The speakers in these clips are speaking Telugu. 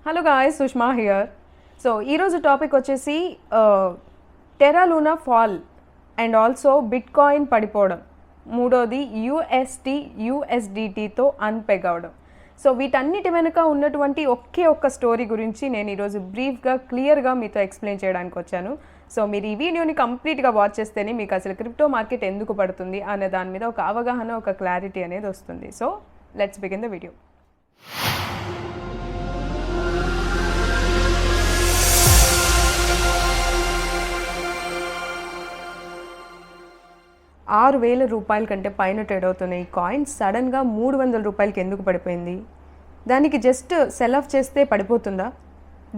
Hello guys, Sushma here. So ఈరోజు టాపిక్ వచ్చేసి Tera Luna fall and also bit coin పడిపోవడం, మూడోది యూఎస్డిటీతో అన్పెగ్ అవడం. సో వీటన్నిటి వెనుక ఉన్నటువంటి ఒక్క స్టోరీ గురించి నేను ఈరోజు బ్రీఫ్గా క్లియర్గా మీతో ఎక్స్ప్లెయిన్ చేయడానికి వచ్చాను. సో మీరు ఈ వీడియోని కంప్లీట్గా వాచ్ చేస్తేనే మీకు అసలు క్రిప్టో మార్కెట్ ఎందుకు పడుతుంది అనే దాని మీద ఒక అవగాహన, ఒక క్లారిటీ అనేది వస్తుంది. So let's begin the video. 6,000 రూపాయల కంటే పైన ట్రేడ్ అవుతున్న ఈ కాయిన్ సడన్గా 300 రూపాయలకి ఎందుకు పడిపోయింది? దానికి జస్ట్ సెల్ ఆఫ్ చేస్తే పడిపోతుందా?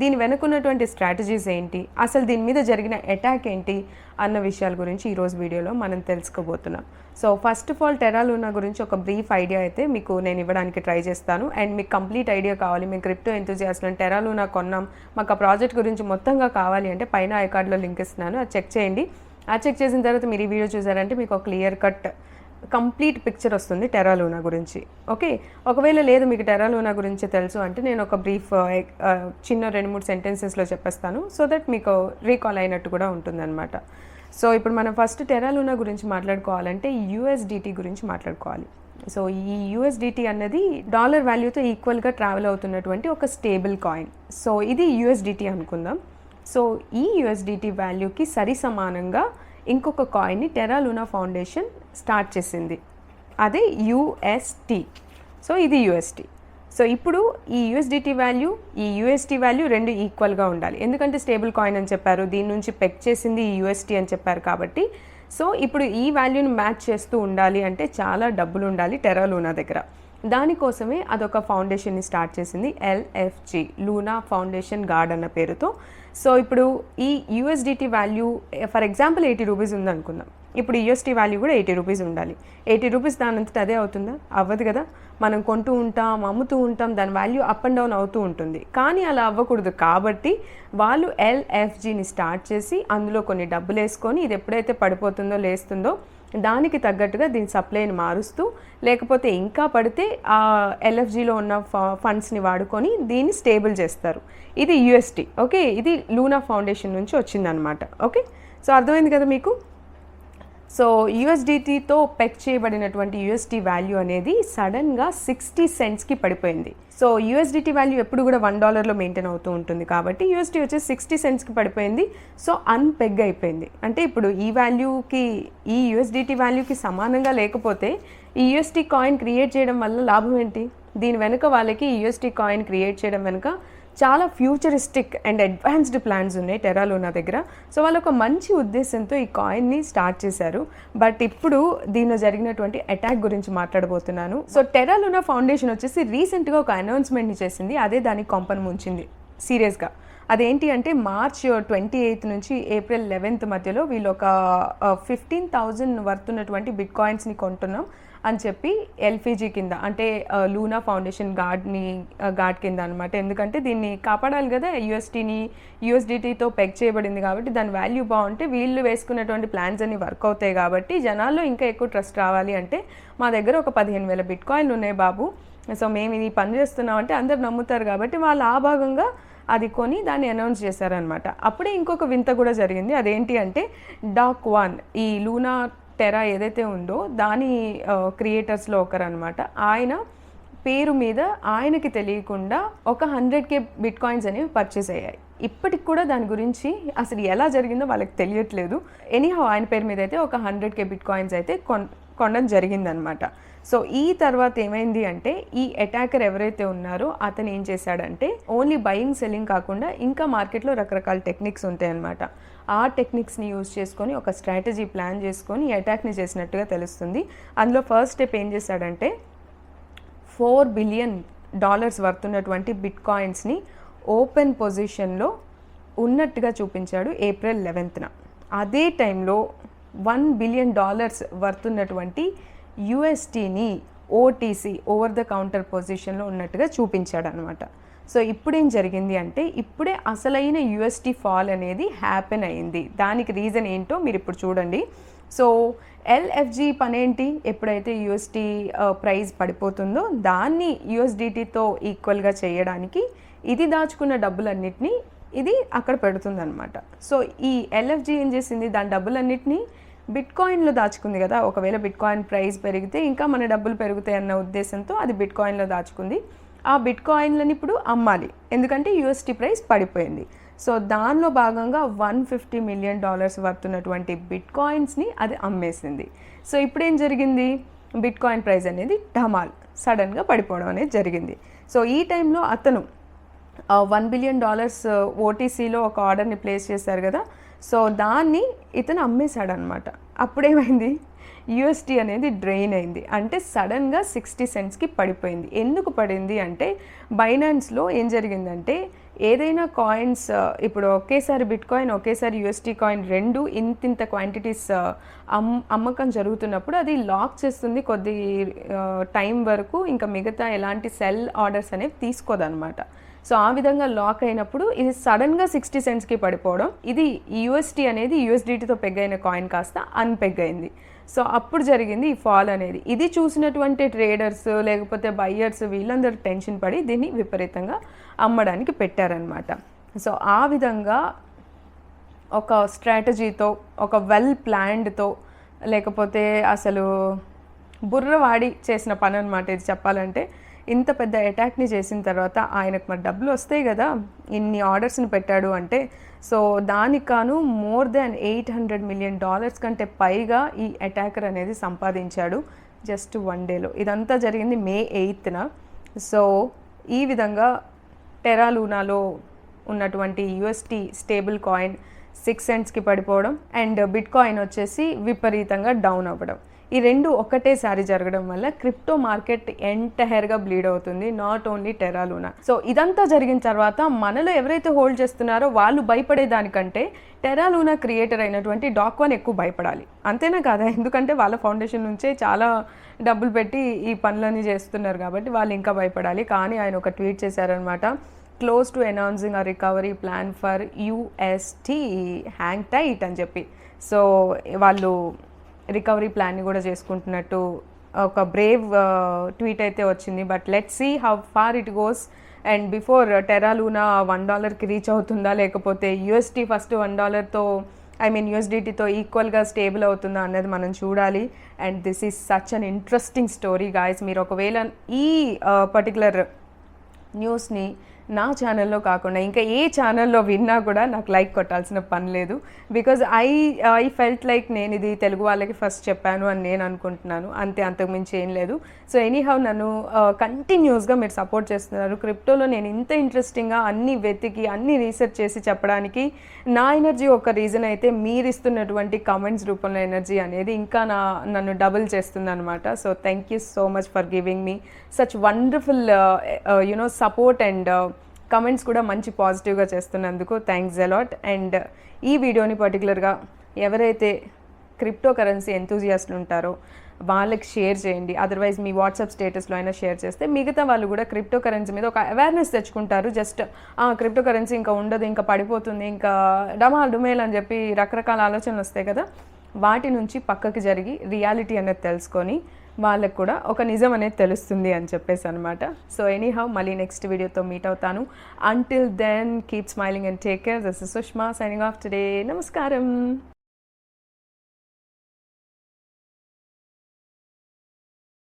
దీని వెనుకున్నటువంటి స్ట్రాటజీస్ ఏంటి, అసలు దీని మీద జరిగిన అటాక్ ఏంటి అన్న విషయాల గురించి ఈరోజు వీడియోలో మనం తెలుసుకోబోతున్నాం. So first of all Tera Luna గురించి ఒక బ్రీఫ్ ఐడియా అయితే మీకు నేను ఇవ్వడానికి ట్రై చేస్తాను. అండ్ మీకు కంప్లీట్ ఐడియా కావాలి, మేము క్రిప్టో ఎంతూజియాస్ట్లను టెరా లూనా కొన్నాం, మాకు ఆ ప్రాజెక్ట్ గురించి మొత్తంగా కావాలి అంటే పైన ఐ కార్డ్లో లింక్ ఇస్తున్నాను, అది చెక్ చేయండి. అది చెక్ చేసిన తర్వాత మీరు ఈ వీడియో చూసారంటే మీకు ఒక క్లియర్ కట్ కంప్లీట్ పిక్చర్ వస్తుంది టెరా లూనా గురించి. ఓకే, ఒకవేళ లేదు మీకు టెరా లూనా గురించి తెలుసు అంటే నేను ఒక బ్రీఫ్ చిన్న 2-3 సెంటెన్సెస్లో చెప్పేస్తాను, సో దట్ మీకు రీకాల్ అయినట్టు కూడా ఉంటుందన్నమాట. సో ఇప్పుడు మనం ఫస్ట్ టెరా లూనా గురించి మాట్లాడుకోవాలంటే యూఎస్డిటీ గురించి మాట్లాడుకోవాలి. సో ఈ యూఎస్డిటీ అన్నది డాలర్ వాల్యూతో ఈక్వల్గా ట్రావెల్ అవుతున్నటువంటి ఒక స్టేబుల్ కాయిన్. సో ఇది యూఎస్డిటీ అనుకుందాం. సో ఈ యూఎస్డిటీ వాల్యూకి సరి సమానంగా ఇంకొక కాయిన్ని టెరా లూనా ఫౌండేషన్ స్టార్ట్ చేసింది, అదే యూఎస్టీ. సో ఇది యూఎస్టీ. సో ఇప్పుడు ఈ యూఎస్డిటీ వాల్యూ, ఈ యూఎస్టీ వాల్యూ రెండు ఈక్వల్గా ఉండాలి, ఎందుకంటే స్టేబుల్ కాయిన్ అని చెప్పారు, దీని నుంచి పెక్ చేసింది ఈ యూఎస్టీ అని చెప్పారు కాబట్టి. సో ఇప్పుడు ఈ వాల్యూని మ్యాచ్ చేస్తూ ఉండాలి అంటే చాలా డబ్బులు ఉండాలి టెరా లూనా దగ్గర. దానికోసమే అదొక ఫౌండేషన్ని స్టార్ట్ చేసింది, ఎల్ఎఫ్జి, లూనా ఫౌండేషన్ గార్డ్ అన్న పేరుతో. సో ఇప్పుడు ఈ USDT value for example 80 rupees ఉందనుకుందాం, ఇప్పుడు యూఎస్టీ వాల్యూ కూడా 80 రూపీస్ ఉండాలి. 80 రూపీస్ దానంతట అదే అవుతుందా? అవ్వదు కదా. మనం కొంటూ ఉంటాం, అమ్ముతూ ఉంటాం, దాని వాల్యూ అప్ అండ్ డౌన్ అవుతూ ఉంటుంది. కానీ అలా అవ్వకూడదు కాబట్టి వాళ్ళు ఎల్ఎఫ్జిని స్టార్ట్ చేసి అందులో కొన్ని డబ్బులు వేసుకొని ఇది ఎప్పుడైతే పడిపోతుందో, లేస్తుందో దానికి తగ్గట్టుగా దీని సప్లైని మారుస్తూ, లేకపోతే ఇంకా పడితే ఆ ఎల్ఎఫ్జిలో ఉన్న ఫండ్స్ని వాడుకొని దీన్ని స్టేబుల్ చేస్తారు. ఇది యూఎస్టీ. ఓకే, ఇది లూనా ఫౌండేషన్ నుంచి వచ్చిందనమాట. ఓకే, సో అర్థమైంది కదా మీకు. సో యూఎస్డిటీతో పెక్ చేయబడినటువంటి యూఎస్టీ వాల్యూ అనేది సడన్గా 60 సెంట్స్కి పడిపోయింది. సో యూఎస్డిటీ వాల్యూ ఎప్పుడు కూడా $1 మెయింటైన్ అవుతూ ఉంటుంది కాబట్టి యూఎస్టీ వచ్చేసి 60 సెంట్స్కి పడిపోయింది. సో అన్పెగ్ అయిపోయింది. అంటే ఇప్పుడు ఈ వాల్యూకి, ఈ యూఎస్డిటీ వాల్యూకి సమానంగా లేకపోతే ఈ యూఎస్టీ కాయిన్ క్రియేట్ చేయడం వల్ల లాభం ఏంటి? దీని వెనుక వాళ్ళకి యూఎస్టీ కాయిన్ క్రియేట్ చేయడం వెనుక చాలా ఫ్యూచరిస్టిక్ అండ్ అడ్వాన్స్డ్ ప్లాన్స్ ఉన్నాయి టెరా లూనా దగ్గర. సో వాళ్ళు ఒక మంచి ఉద్దేశంతో ఈ కాయిన్ని స్టార్ట్ చేశారు. బట్ ఇప్పుడు దీనిలో జరిగినటువంటి అటాక్ గురించి మాట్లాడబోతున్నాను. సో టెరా లూనా ఫౌండేషన్ వచ్చేసి రీసెంట్గా ఒక అనౌన్స్మెంట్ని చేసింది, అదే దానికి కొంపను ముంచింది సీరియస్గా. అదేంటి అంటే మార్చ్ 28 నుంచి ఏప్రిల్ 11 మధ్యలో వీళ్ళు ఒక 15,000 వర్త్ ఉన్నటువంటి బిట్ కాయిన్స్ని కొంటున్నాం అని చెప్పి ఎల్ఫీజీ కింద, అంటే లూనా ఫౌండేషన్ గార్డ్ కింద అనమాట. ఎందుకంటే దీన్ని కాపాడాలి కదా, యూఎస్డిటీతో పెగ్ చేయబడింది కాబట్టి దాని వాల్యూ బాగుంటే వీళ్ళు వేసుకున్నటువంటి ప్లాన్స్ అన్ని వర్క్ అవుతాయి కాబట్టి జనాల్లో ఇంకా ఎక్కువ ట్రస్ట్ రావాలి అంటే మా దగ్గర ఒక 15,000 బిట్ కాయిన్లు ఉన్నాయి బాబు, సో మేము ఇది పని చేస్తున్నాం అంటే అందరు నమ్ముతారు కాబట్టి వాళ్ళు ఆ భాగంగా అది కొని దాన్ని అనౌన్స్ చేశారనమాట. అప్పుడే ఇంకొక వింత కూడా జరిగింది. అదేంటి అంటే డాక్ 1, ఈ లూనా టెరా ఏదైతే ఉందో దాని క్రియేటర్స్లో ఒకరనమాట. ఆయన పేరు మీద ఆయనకి తెలియకుండా ఒక 100K బిట్ కాయిన్స్ అనేవి పర్చేస్ అయ్యాయి. ఇప్పటికి కూడా దాని గురించి అసలు ఎలా జరిగిందో వాళ్ళకి తెలియట్లేదు. ఎనీహౌ ఆయన పేరు మీద అయితే ఒక 100K బిట్ కాయిన్స్ అయితే కొనడం జరిగిందనమాట. సో ఈ తర్వాత ఏమైంది అంటే ఈ అటాకర్ ఎవరైతే ఉన్నారో అతను ఏం చేశాడంటే ఓన్లీ బయింగ్ సెల్లింగ్ కాకుండా ఇంకా మార్కెట్లో రకరకాల టెక్నిక్స్ ఉంటాయన్నమాట. ఆ టెక్నిక్స్ని యూజ్ చేసుకొని ఒక స్ట్రాటజీ ప్లాన్ చేసుకొని ఈ అటాక్ని చేసినట్టుగా తెలుస్తుంది. అందులో ఫస్ట్ స్టెప్ ఏం చేశాడంటే $4 బిలియన్ వర్త్ ఉన్నటువంటి బిట్ కాయిన్స్ని ఓపెన్ పొజిషన్లో ఉన్నట్టుగా చూపించాడు ఏప్రిల్ 11న. అదే టైంలో $1 బిలియన్ వర్త్ ఉన్నటువంటి యూఎస్టీని ఓటీసీ, ఓవర్ ద కౌంటర్ పొజిషన్లో ఉన్నట్టుగా చూపించాడు అనమాట. సో ఇప్పుడేం జరిగింది అంటే ఇప్పుడే అసలైన యూఎస్టీ ఫాల్ అనేది హ్యాపెన్ అయింది. దానికి రీజన్ ఏంటో మీరు ఇప్పుడు చూడండి. సో ఎల్ఎఫ్జి పనేంటి, ఎప్పుడైతే యూఎస్టీ ప్రైస్ పడిపోతుందో దాన్ని యూఎస్డిటీతో ఈక్వల్గా చేయడానికి ఇది దాచుకున్న డబ్బులన్నిటినీ ఇది అక్కడ పెడుతుందన్నమాట. సో ఈ ఎల్ఎఫ్జి ఏం చేసింది, దాని డబ్బులన్నిటినీ బిట్కాయిన్లో దాచుకుంది కదా. ఒకవేళ బిట్కాయిన్ ప్రైస్ పెరిగితే ఇంకా మన డబ్బులు పెరుగుతాయి అన్న ఉద్దేశంతో అది బిట్కాయిన్లో దాచుకుంది. ఆ బిట్కాయిన్లని ఇప్పుడు అమ్మాలి, ఎందుకంటే యూఎస్టీ ప్రైస్ పడిపోయింది. సో దానిలో భాగంగా $150 మిలియన్ వర్త్ ఉన్నటువంటి బిట్కాయిన్స్ని అది అమ్మేసింది. సో ఇప్పుడేం జరిగింది, బిట్కాయిన్ ప్రైస్ అనేది ఢమాల్ సడన్గా పడిపోవడం అనేది జరిగింది. సో ఈ టైంలో అతను $1 బిలియన్ ఓటీసీలో ఒక ఆర్డర్ని ప్లేస్ చేశారు కదా. సో దాన్ని ఇతను అమ్మేశాడనమాట. అప్పుడేమైంది, యూఎస్టీ అనేది డ్రెయిన్ అయింది, అంటే సడన్గా 60 సెంట్స్కి పడిపోయింది. ఎందుకు పడింది అంటే బైనాన్స్లో ఏం జరిగిందంటే ఏదైనా కాయిన్స్ ఇప్పుడు ఒకేసారి బిట్కాయిన్ ఒకేసారి యూఎస్టీ కాయిన్ రెండు ఇంత క్వాంటిటీస్ అమ్మకం జరుగుతున్నప్పుడు అది లాక్ చేస్తుంది కొద్ది టైం వరకు, ఇంకా మిగతా ఎలాంటి సెల్ ఆర్డర్స్ అనేవి తీసుకోదన్నమాట. సో ఆ విధంగా లాక్ అయినప్పుడు ఇది సడన్గా 60 సెంట్స్కి పడిపోవడం, ఇది యూఎస్టీ అనేది యూఎస్డిటీతో పెగ్ అయిన కాయిన్ కాస్త అన్పెగ్ అయింది. సో అప్పుడు జరిగింది ఈ ఫాల్ అనేది. ఇది చూసినటువంటి ట్రేడర్స్ లేకపోతే బయ్యర్స్ వీళ్ళందరూ టెన్షన్ పడి దీన్ని విపరీతంగా అమ్మడానికి పెట్టారనమాట. సో ఆ విధంగా ఒక స్ట్రాటజీతో, ఒక వెల్ ప్లాన్డ్తో, లేకపోతే అసలు బుర్రవాడి చేసిన పని అనమాట ఇది చెప్పాలంటే. ఇంత పెద్ద అటాక్ని చేసిన తర్వాత ఆయనకు మరి డబ్బులు వస్తాయి కదా, ఇన్ని ఆర్డర్స్ని పెట్టాడు అంటే. సో దానికి కాను మోర్ దాన్ $800 మిలియన్ కంటే పైగా ఈ అటాకర్ అనేది సంపాదించాడు జస్ట్ 1 డేలో. ఇదంతా జరిగింది మే 8న. సో ఈ విధంగా టెరా లూనాలో ఉన్నటువంటి యూఎస్టీ స్టేబుల్ కాయిన్ 6 సెంట్స్కి పడిపోవడం అండ్ బిట్ కాయిన్ వచ్చేసి విపరీతంగా డౌన్ అవ్వడం, ఈ రెండు ఒకటేసారి జరగడం వల్ల క్రిప్టో మార్కెట్ ఎంటైర్గా బ్లీడ్ అవుతుంది, not only Tera Luna. So ఇదంతా జరిగిన తర్వాత మనలో ఎవరైతే హోల్డ్ చేస్తున్నారో వాళ్ళు భయపడేదానికంటే టెరా లూనా క్రియేటర్ అయినటువంటి డాక్1 ఎక్కువ భయపడాలి, అంతేనా కాదా? ఎందుకంటే వాళ్ళ ఫౌండేషన్ నుంచే చాలా డబ్బులు పెట్టి ఈ పనులన్నీ చేస్తున్నారు కాబట్టి వాళ్ళు ఇంకా భయపడాలి. కానీ ఆయన ఒక ట్వీట్ చేశారనమాట, close to announcing a recovery plan for UST hang tight అని చెప్పి. సో వాళ్ళు రికవరీ ప్లాన్ని కూడా చేసుకుంటున్నట్టు ఒక బ్రేవ్ ట్వీట్ అయితే వచ్చింది. But let's see how far it goes and before Terra Luna $1కి రీచ్ అవుతుందా, లేకపోతే యూఎస్టీ ఫస్ట్ $1తో యూఎస్డిటీతో ఈక్వల్గా స్టేబుల్ అవుతుందా అన్నది మనం చూడాలి. And this is such an interesting story guys. మీరు ఒకవేళ ఈ పర్టికులర్ న్యూస్ని నా ఛానల్లో కాకుండా ఇంకా ఏ ఛానల్లో విన్నా కూడా నాకు లైక్ కొట్టాల్సిన పని లేదు. బికాజ్ ఐ ఫెల్ట్ లైక్ నేను ఇది తెలుగు వాళ్ళకి ఫస్ట్ చెప్పాను అని నేను అనుకుంటున్నాను, అంతే, అంతకుమించి ఏం లేదు. సో ఎనీహౌ నన్ను కంటిన్యూస్గా మీరు సపోర్ట్ చేస్తున్నారు. క్రిప్టోలో నేను ఇంత ఇంట్రెస్టింగ్గా అన్ని వెతికి అన్ని రీసెర్చ్ చేసి చెప్పడానికి నా ఎనర్జీ ఒక రీజన్ అయితే, మీరు ఇస్తున్నటువంటి కామెంట్స్ రూపంలో ఎనర్జీ అనేది ఇంకా నన్ను డబుల్ చేస్తుంది అనమాట. So thank you so much for giving me such wonderful support and comments కూడా మంచి పాజిటివ్గా చేస్తున్నందుకు థ్యాంక్స్ అలాట్. అండ్ ఈ వీడియోని పర్టికులర్గా ఎవరైతే క్రిప్టో కరెన్సీ ఎంతూజియాస్ట్లు ఉంటారో వాళ్ళకి షేర్ చేయండి. అదర్వైజ్ మీ వాట్సాప్ స్టేటస్లో అయినా షేర్ చేస్తే మిగతా వాళ్ళు కూడా క్రిప్టో కరెన్సీ మీద ఒక అవేర్నెస్ తెచ్చుకుంటారు. జస్ట్ క్రిప్టో కరెన్సీ ఇంకా ఉండదు, ఇంకా పడిపోతుంది, ఇంకా డుమేల్ అని చెప్పి రకరకాల ఆలోచనలు వస్తాయి కదా, వాటి నుంచి పక్కకి జరిగి రియాలిటీ అనేది తెలుసుకొని వాళ్ళకు కూడా ఒక నిజం అనేది తెలుస్తుంది అని చెప్పేసి అనమాట. సో ఎనీహౌ మళ్ళీ నెక్స్ట్ వీడియోతో మీట్ అవుతాను. Until then keep smiling and take care. This is Sushma signing off today. నమస్కారం.